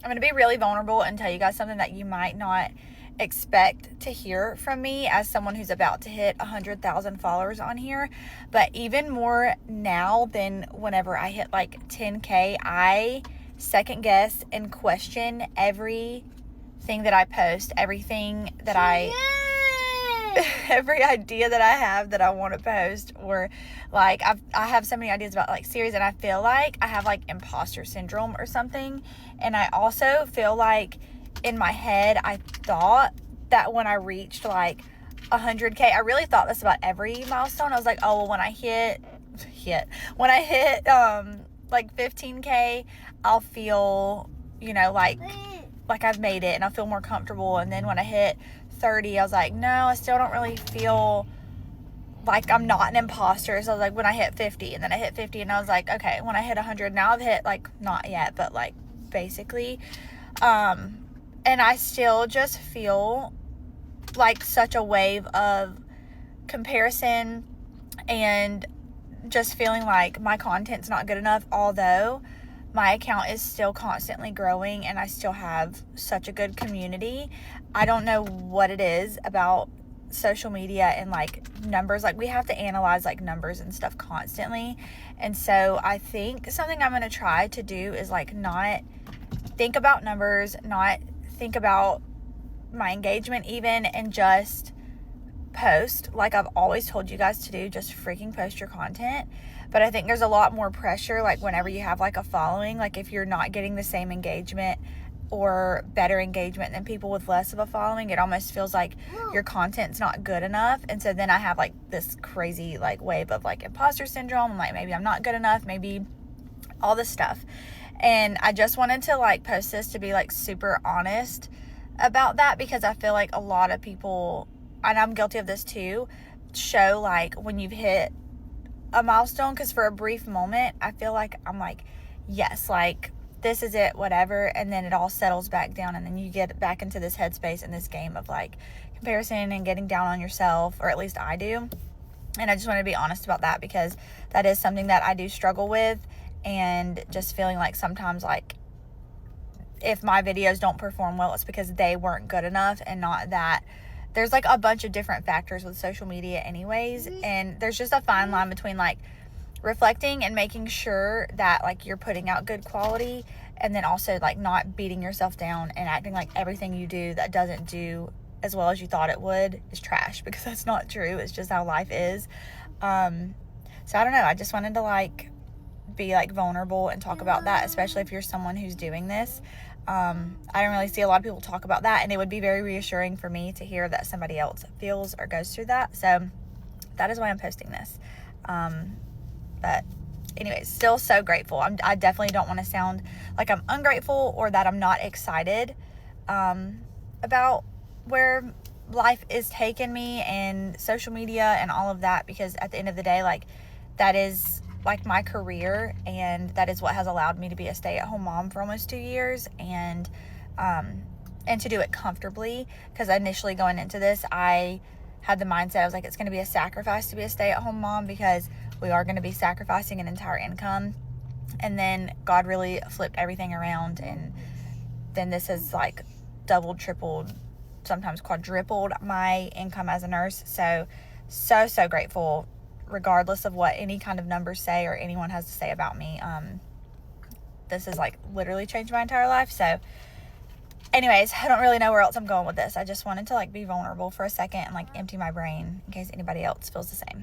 I'm going to be really vulnerable and tell you guys something that you might not expect to hear from me as someone who's about to hit 100,000 followers on here. But even more now than whenever I hit like 10K, I second guess and question everything that I post, everything that every idea that I have that I want to post, or like I have so many ideas about like series, and I feel like I have like imposter syndrome or something. And I also feel like in my head I thought that when I reached like 100K, I really thought this about every milestone. I was like, oh well, when I hit like 15K, I'll feel, you know, like I've made it and I'll feel more comfortable. And then when I hit 30, I was like, no, I still don't really feel like I'm not an imposter. So I was like, when I hit 50, and then I hit 50, and I was like, okay, when I hit 100, now I've hit like, not yet, but like basically, and I still just feel like such a wave of comparison and just feeling like my content's not good enough, although my account is still constantly growing and I still have such a good community. I don't know what it is about social media and like numbers. Like, we have to analyze like numbers and stuff constantly. And so I think something I'm going to try to do is like not think about numbers, not think about my engagement even, and just post like I've always told you guys to do. Just freaking post your content. But I think there's a lot more pressure like whenever you have like a following, like if you're not getting the same engagement or better engagement than people with less of a following, it almost feels like your content's not good enough. And so then I have like this crazy like wave of like imposter syndrome. I'm like, maybe I'm not good enough, maybe all this stuff. And I just wanted to like post this to be like super honest about that, because I feel like a lot of people, and I'm guilty of this too, show like when you've hit a milestone, because for a brief moment I feel like I'm like, yes, like this is it, whatever, and then it all settles back down, and then you get back into this headspace and this game of like comparison and getting down on yourself, or at least I do. And I just want to be honest about that, because that is something that I do struggle with, and just feeling like sometimes like if my videos don't perform well, it's because they weren't good enough, and not that there's like a bunch of different factors with social media anyways. And there's just a fine line between like reflecting and making sure that like you're putting out good quality, and then also like not beating yourself down and acting like everything you do that doesn't do as well as you thought it would is trash, because that's not true. It's just how life is. So I don't know, I just wanted to like be like vulnerable and talk about that, especially if you're someone who's doing this. I don't really see a lot of people talk about that, and it would be very reassuring for me to hear that somebody else feels or goes through that. So that is why I'm posting this. But anyways, still so grateful. I definitely don't want to sound like I'm ungrateful or that I'm not excited about where life is taking me and social media and all of that, because at the end of the day, like that is like my career, and that is what has allowed me to be a stay-at-home mom for almost 2 years, and to do it comfortably. Because initially going into this, I had the mindset, I was like, it's going to be a sacrifice to be a stay-at-home mom, because we are going to be sacrificing an entire income. And then God really flipped everything around, and then this has like doubled, tripled, sometimes quadrupled my income as a nurse. So grateful, regardless of what any kind of numbers say or anyone has to say about me. This has like literally changed my entire life. So anyways, I don't really know where else I'm going with this. I just wanted to like be vulnerable for a second and like empty my brain in case anybody else feels the same.